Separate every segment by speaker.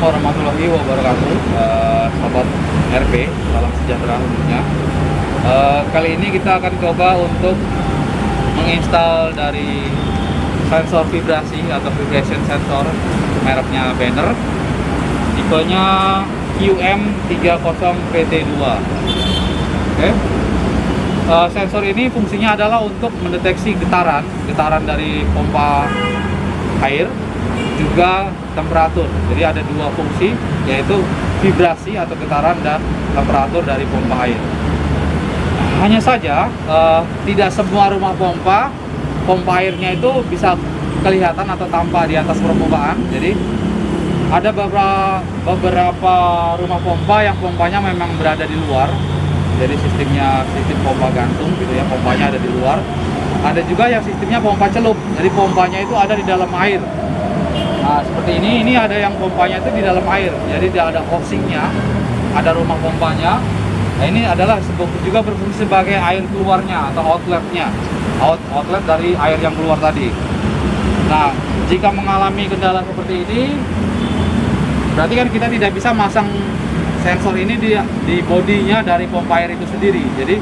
Speaker 1: warahmatullahi wabarakatuh, sobat RP, salam sejahtera tentunya. Kali ini kita akan coba untuk menginstal dari sensor vibrasi atau vibration sensor mereknya Banner, tipenya QM30PT2. Oke. Sensor ini fungsinya adalah untuk mendeteksi getaran dari pompa air, juga temperatur. Jadi ada dua fungsi, yaitu vibrasi atau getaran dan temperatur dari pompa air. Hanya saja tidak semua rumah pompa airnya itu bisa kelihatan atau tampak di atas permukaan. Jadi ada beberapa rumah pompa yang pompanya memang berada di luar. Jadi sistem pompa gantung gitu ya, pompanya ada di luar. Ada juga yang sistemnya pompa celup, jadi pompanya itu ada di dalam air. Nah, seperti ini ada yang pompanya itu di dalam air, jadi tidak ada housingnya, ada rumah pompanya. Nah, ini adalah juga berfungsi sebagai air keluarnya atau outletnya, outlet dari air yang keluar tadi. Nah, jika mengalami kendala seperti ini, berarti kan kita tidak bisa masang sensor ini di bodinya dari pompa air itu sendiri. Jadi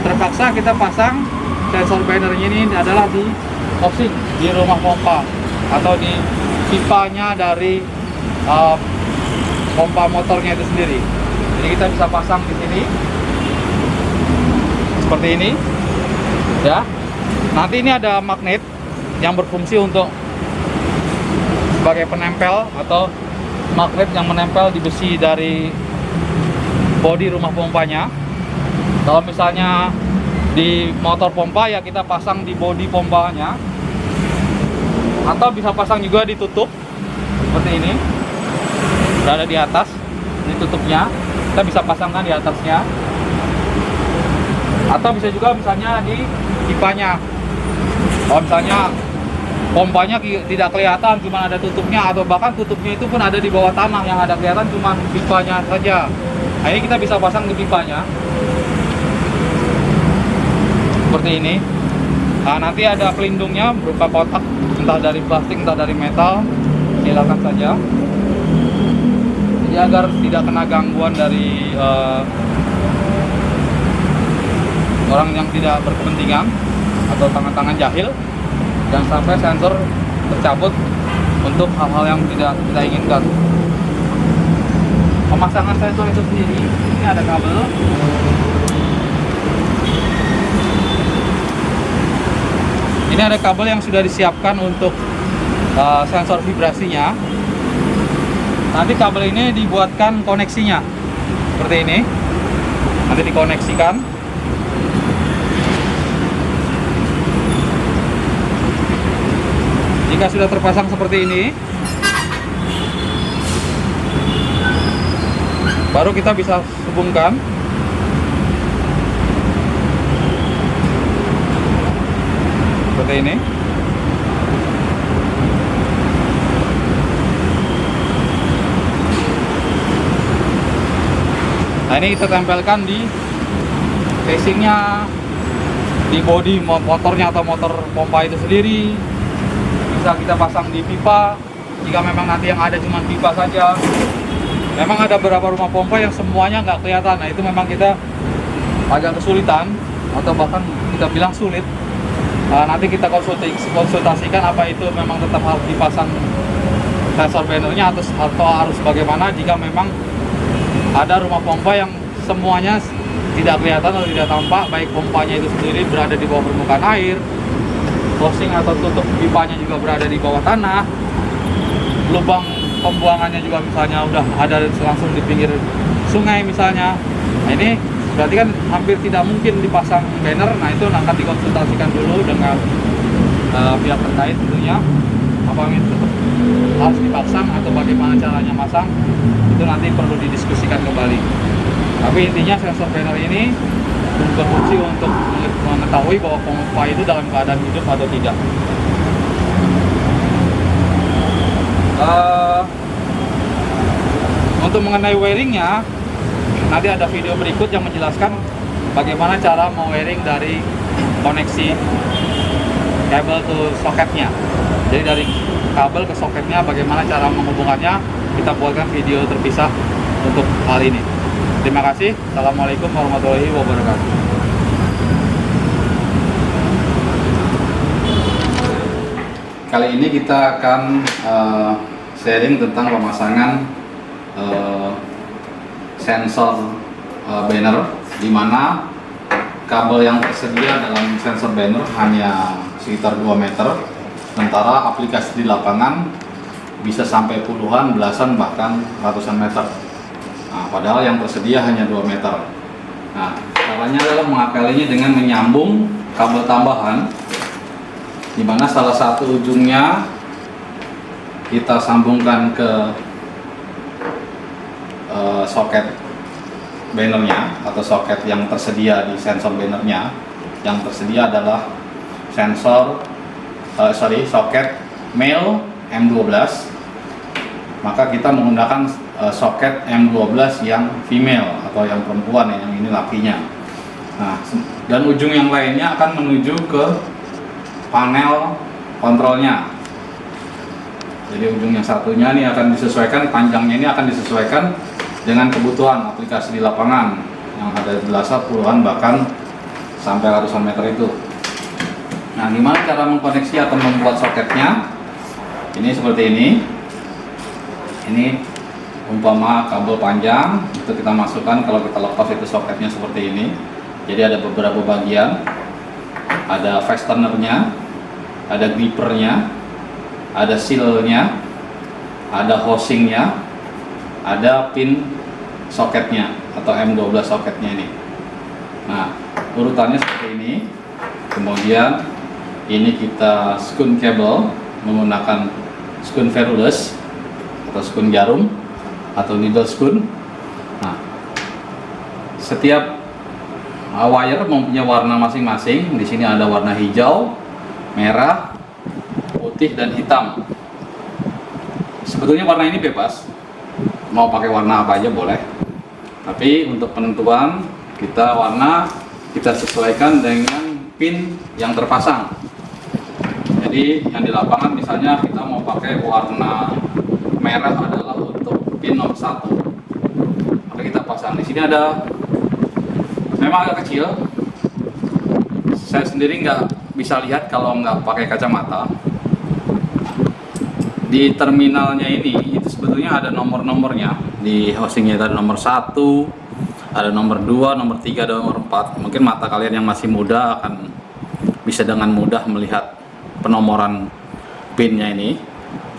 Speaker 1: terpaksa kita pasang sensor Bannernya ini adalah di housing di rumah pompa atau di pipanya dari pompa motornya itu sendiri. Jadi kita bisa pasang di sini seperti ini ya. Nanti ini ada magnet yang berfungsi untuk sebagai penempel atau magnet yang menempel di besi dari bodi rumah pompanya. Kalau misalnya di motor pompa ya kita pasang di bodi pompanya, atau bisa pasang juga ditutup seperti ini, berada di atas, ini tutupnya, kita bisa pasangkan di atasnya, atau bisa juga misalnya di pipanya. Kalau misalnya pompanya tidak kelihatan, cuma ada tutupnya, atau bahkan tutupnya itu pun ada di bawah tanah, yang ada kelihatan cuma pipanya saja. Nah, ini kita bisa pasang di pipanya seperti ini. Nah, nanti ada pelindungnya berupa kotak, entah dari plastik entah dari metal, silakan saja. Jadi agar tidak kena gangguan dari orang yang tidak berkepentingan atau tangan-tangan jahil, dan sampai sensor tercabut untuk hal-hal yang tidak kita inginkan. Pemasangan sensor itu sendiri, ini ada kabel. Ini ada kabel yang sudah disiapkan untuk sensor vibrasinya. Nanti kabel ini dibuatkan koneksinya seperti ini. Nanti dikoneksikan. Jika sudah terpasang seperti ini, baru kita bisa hubungkan. Seperti ini. Nah, ini kita tempelkan di casingnya, di bodi motornya atau motor pompa itu sendiri. Bisa kita pasang di pipa jika memang nanti yang ada cuma pipa saja. Memang ada beberapa rumah pompa yang semuanya nggak kelihatan. Nah, itu memang kita agak kesulitan atau bahkan kita bilang sulit. Nanti kita konsultasikan apa itu memang tetap harus dipasang sensor Bannernya atau harus bagaimana jika memang ada rumah pompa yang semuanya tidak kelihatan atau tidak tampak, baik pompanya itu sendiri berada di bawah permukaan air, housing atau tutup pipanya juga berada di bawah tanah, lubang pembuangannya juga misalnya udah ada langsung di pinggir sungai misalnya. Nah, ini berarti kan hampir tidak mungkin dipasang Banner. Nah, itu akan dikonsultasikan dulu dengan pihak terkait tentunya, apa ini tetap harus dipasang atau bagaimana caranya masang, itu nanti perlu didiskusikan kembali. Tapi intinya sensor Banner ini berfungsi untuk mengetahui bahwa pompa itu dalam keadaan hidup atau tidak. Untuk mengenai wiringnya, nanti ada video berikut yang menjelaskan bagaimana cara mau-wiring dari koneksi kabel ke soketnya. Jadi dari kabel ke soketnya bagaimana cara menghubungkannya, kita buatkan video terpisah untuk hal ini. Terima kasih. Assalamualaikum warahmatullahi wabarakatuh. Kali ini kita akan sharing tentang pemasangan sensor banner, di mana kabel yang tersedia dalam sensor banner hanya sekitar 2 meter, sementara aplikasi di lapangan bisa sampai puluhan, belasan, bahkan ratusan meter. Nah, padahal yang tersedia hanya 2 meter. Nah, caranya adalah mengakalinya dengan menyambung kabel tambahan, di mana salah satu ujungnya kita sambungkan ke soket bannernya atau soket yang tersedia di sensor bannernya. Yang tersedia adalah soket male M12. Maka kita menggunakan soket M12 yang female atau yang perempuan, yang ini lakinya. Nah, dan ujung yang lainnya akan menuju ke panel kontrolnya. Jadi ujung yang satunya ini akan disesuaikan, panjangnya ini akan disesuaikan dengan kebutuhan aplikasi di lapangan yang ada belasan, puluhan, bahkan sampai ratusan meter itu. Nah, gimana cara mengkoneksi atau membuat soketnya? Ini seperti ini. Ini umpama kabel panjang, itu kita masukkan. Kalau kita lepas itu soketnya seperti ini. Jadi ada beberapa bagian, ada fastenernya, ada grippernya, ada sealnya, ada housingnya, ada pin soketnya atau M12 soketnya ini. Nah, urutannya seperti ini. Kemudian ini kita skun kabel menggunakan skun ferrulus atau skun jarum atau needle skun. Nah, setiap wire mempunyai warna masing-masing. Di sini ada warna hijau, merah, putih, dan hitam. Sebetulnya warna ini bebas, mau pakai warna apa aja boleh. Tapi untuk penentuan kita sesuaikan dengan pin yang terpasang. Jadi yang di lapangan misalnya kita mau pakai warna merah adalah untuk pin nomor 1. Maka kita pasang. Di sini ada, memang agak kecil. Saya sendiri nggak bisa lihat kalau nggak pakai kacamata. Di terminalnya ini itu sebetulnya ada nomor-nomornya. Di housingnya ada nomor 1, ada nomor 2, nomor 3, ada nomor 4. Mungkin mata kalian yang masih muda akan bisa dengan mudah melihat penomoran pinnya ini.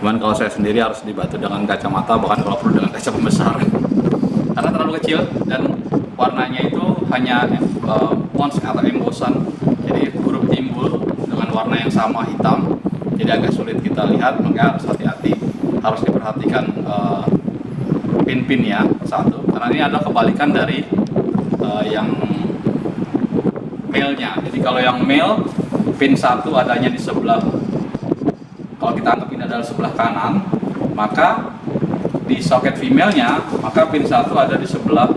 Speaker 1: Cuman kalau saya sendiri harus dibantu dengan kacamata, bahkan kalau perlu dengan kaca pembesar karena terlalu kecil, dan warnanya itu hanya pons atau embosan. Jadi huruf timbul dengan warna yang sama, hitam, jadi agak sulit kita lihat. Maka harus hati-hati, harus diperhatikan pin-pinnya satu, karena ini adalah kebalikan dari yang male-nya. Jadi kalau yang male, pin 1 adanya di sebelah, kalau kita anggap ini adalah sebelah kanan, maka di soket female-nya, maka pin 1 ada di sebelah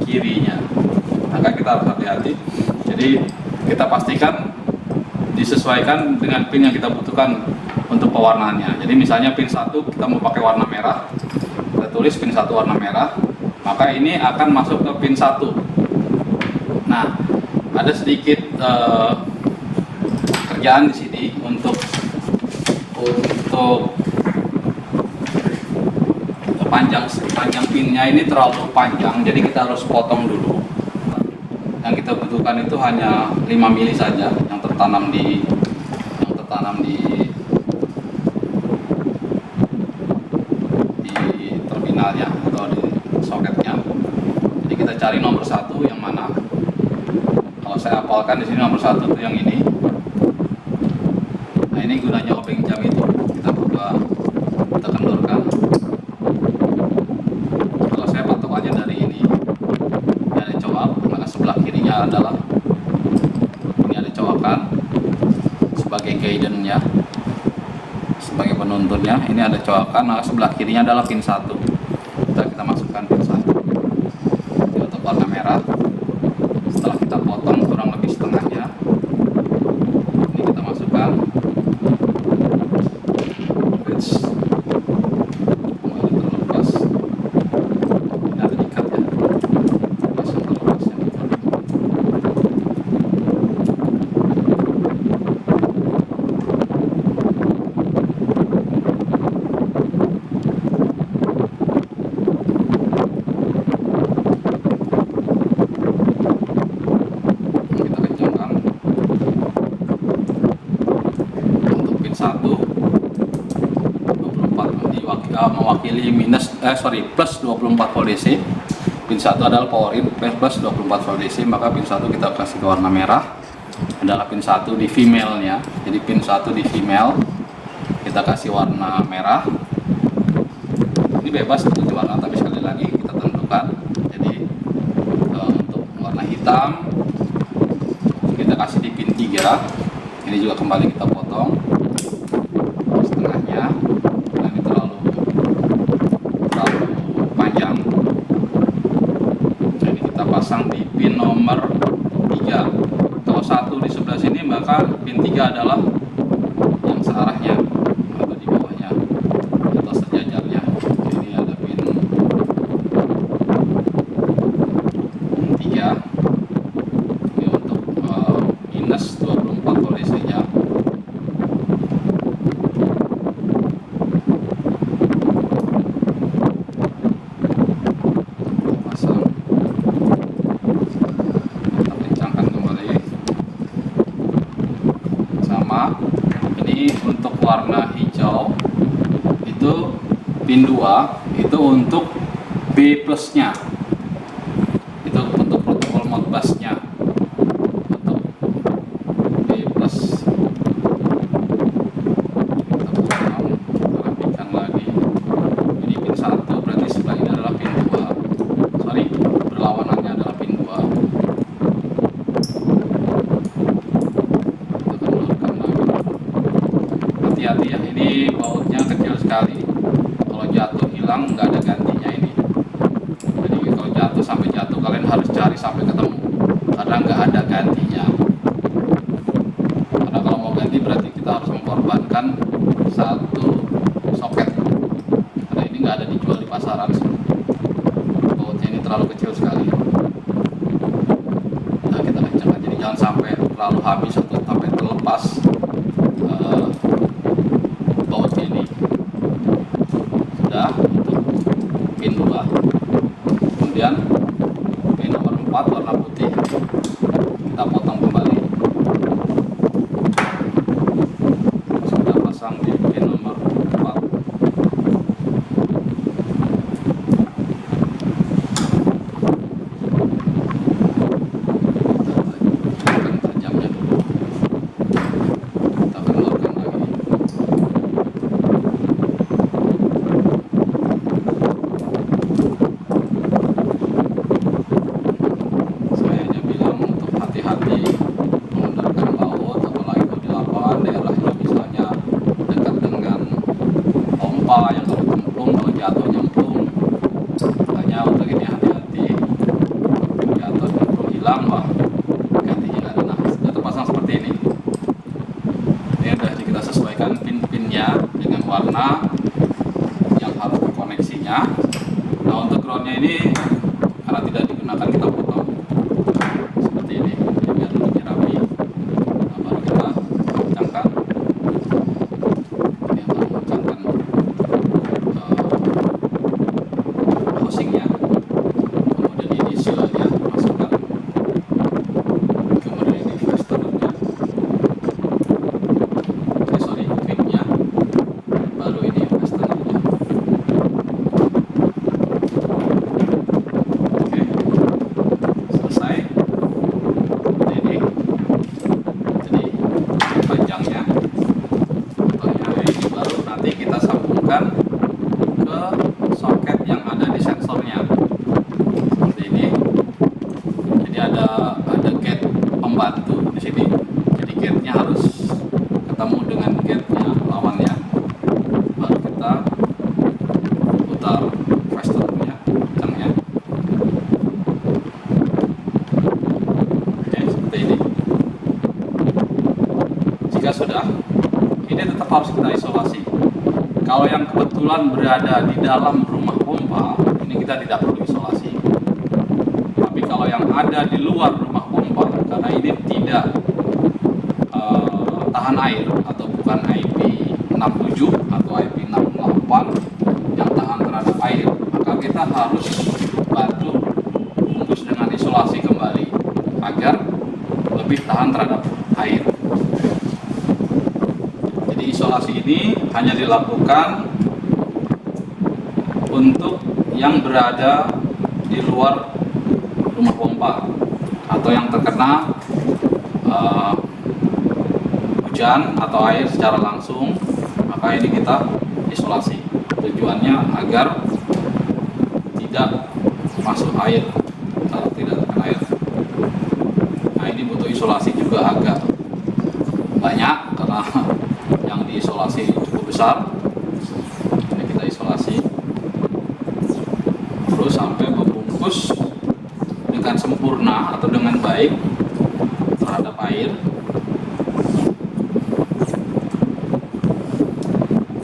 Speaker 1: kirinya. Maka kita harus hati-hati. Jadi kita pastikan disesuaikan dengan pin yang kita butuhkan untuk pewarnaannya. Jadi misalnya pin 1 kita mau pakai warna merah, kita tulis pin 1 warna merah, maka ini akan masuk ke pin 1. Nah, ada sedikit kerjaan di sini untuk panjang pinnya ini terlalu panjang, jadi kita harus potong dulu. Yang kita butuhkan itu hanya 5 mili saja yang tertanam di terminalnya atau di soketnya. Jadi kita cari nomor 1 yang mana. Kalau saya hafalkan di sini nomor 1 itu yang ini. Nah, ini gunanya obeng jam itu. Kita buka, kita kendorkan. Kalau saya patokannya dari ini ada coak, maka sebelah kirinya adalah ini ada coakan sebagai guidance-nya, sebagai penuntunnya. Ini ada coakan, maka sebelah kirinya adalah pin 1. Kita masukkan pin 1 untuk warna merah. Setelah kita potong kurang lebih setengahnya, ini kita masukkan. 1 mewakili plus 24 volt DC. Pin 1 adalah power in plus 24 volt DC, maka pin 1 kita kasih ke warna merah, adalah pin 1 di female nya. Jadi pin 1 di female kita kasih warna merah. Ini bebas untuk warna, tapi sekali lagi kita tentukan. Jadi untuk warna hitam kita kasih di pin 3. Ini juga kembali kita potong setengahnya. Nah, ini terlalu panjang. Jadi kita pasang di pin nomor 3. Kalau 1 di sebelah sini, maka pin 3 adalah yang searahnya atau di bawahnya atau sejajarnya. Ini ada pin 3. Ini untuk minus 24 volt DC nya. Pasang, kita kencangkan kembali. Sama, ini untuk warna hijau itu pin 2 itu untuk B plusnya, itu untuk protokol modbusnya, untuk B plus. Kita potong, kita rapikan lagi. Ini pin 1, berarti sebelah ini adalah pin 2, sorry, berlawanannya adalah pin 2. Hati-hati ya, ini bautnya kecil sekali. Kalau jatuh hilang nggak ada gantinya ini. Jadi kalau jatuh sampai jatuh kalian harus cari sampai ketemu, karena nggak ada gantinya. Karena kalau mau ganti berarti kita harus mengorbankan satu soket. Karena ini nggak ada dijual di pasaran. Bautnya ini terlalu kecil sekali. Nah, kita kencangkan, jadi jangan sampai terlalu habis atau sampai terlepas bautnya ini. Sudah untuk pin 2. Kemudian pin nomor 4 warna putih kita potong kembali. Sudah pasang di pin nomor 4. Kita tajamnya dulu. Kita kendorkan lagi. Saya hanya bilang untuk hati-hati mengendorkan baut, apalagi kalau di lapangan daerahnya misalnya dekat dengan pompa yang kalau cemplung, kalau jatuh nyemplung. Makanya untuk ini hati-hati, jatuh nyemplung hilang, wah gantinya nggak ada. Nah, sudah terpasang seperti ini. Ini sudah kita sesuaikan pin-pinnya dengan warna yang harus koneksinya. Nah, untuk groundnya ini karena tidak digunakan, kita potong seperti ini. Jadi biar lebih rapi. Nah, baru kita kencangkan. Ini untuk mengencangkan housingnya. Kemudian ini sealnya masukkan. Kemudian ini fastenernya. Gripnya. Baru ini fastenernya. Oke, selesai. Ini jadi panjangnya ini baru nanti kita sambungkan ke soket yang ada di sensornya seperti ini. Jadi ada gate pembantu di sini. Jadi gate-nya harus ketemu dengan gate-nya lawannya. Baru kita putar fastenernya, kencangnya. Oke, seperti ini. Jika sudah, ini tetap harus kita isolasi. Kalau yang kebetulan berada di dalam rumah pompa, ini kita tidak perlu isolasi. Tapi kalau yang ada di luar rumah pompa, karena ini tidak tahan air atau bukan IP67 atau IP68 yang tahan terhadap air, maka kita harus bantu bungkus dengan isolasi kembali agar lebih tahan terhadap air. Jadi isolasi ini hanya dilakukan untuk yang berada di luar rumah pompa atau yang terkena hujan atau air secara langsung, maka ini kita isolasi. Tujuannya agar tidak masuk air atau tidak terkena air. Nah, ini butuh isolasi juga agak banyak karena yang diisolasi cukup besar. Ini kita isolasi terus sampai membungkus dengan sempurna atau dengan baik terhadap air.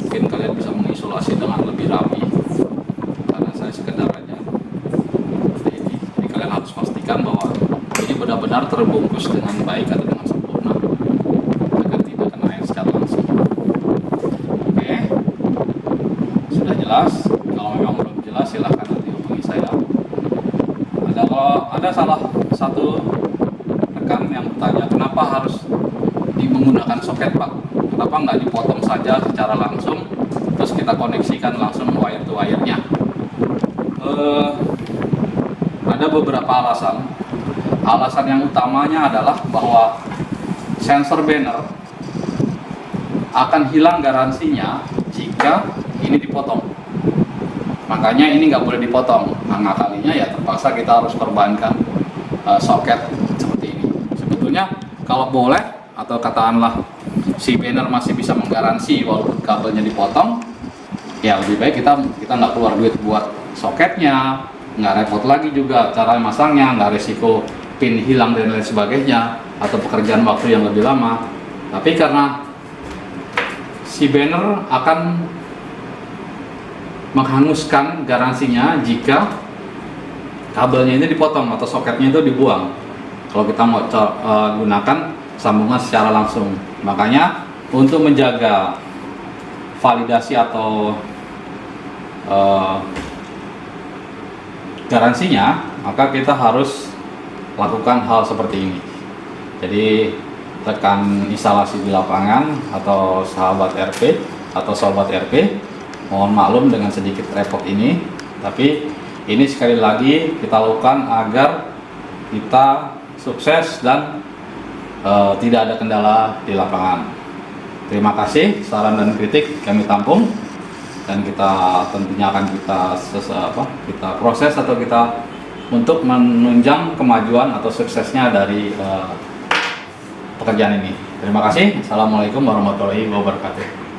Speaker 1: Mungkin kalian bisa mengisolasi dengan lebih rapi, karena saya sekedar aja seperti ini. Jadi kalian harus pastikan bahwa ini benar-benar terbungkus dengan baik atau dengan sempurna agar tidak kena air secara langsung. Oke, sudah jelas. Kalau memang belum jelas, silahkan nanti hubungi saya. Kalau ada salah satu rekan yang bertanya, kenapa harus menggunakan soket, Pak? Kenapa nggak dipotong saja secara langsung, terus kita koneksikan langsung wire to wire-nya? Ada beberapa alasan. Alasan yang utamanya adalah bahwa sensor banner akan hilang garansinya jika ini dipotong. Makanya ini nggak boleh dipotong. Nah, ngakalinya ya terpaksa kita harus korbankan soket seperti ini. Sebetulnya kalau boleh, atau katakanlah si banner masih bisa menggaransi walaupun kabelnya dipotong, ya lebih baik kita nggak keluar duit buat soketnya, nggak repot lagi juga cara masangnya, nggak resiko pin hilang dan lain sebagainya, atau pekerjaan waktu yang lebih lama. Tapi karena si banner akan menghanguskan garansinya jika kabelnya ini dipotong atau soketnya itu dibuang kalau kita mau gunakan sambungan secara langsung. Makanya untuk menjaga validasi atau garansinya, maka kita harus lakukan hal seperti ini. Jadi rekan instalasi di lapangan atau sahabat RP atau sobat RP, mohon maklum dengan sedikit repot ini, tapi ini sekali lagi kita lakukan agar kita sukses dan tidak ada kendala di lapangan. Terima kasih, saran dan kritik kami tampung dan kita tentunya akan kita proses atau kita untuk menunjang kemajuan atau suksesnya dari pekerjaan ini. Terima kasih. Assalamualaikum warahmatullahi wabarakatuh.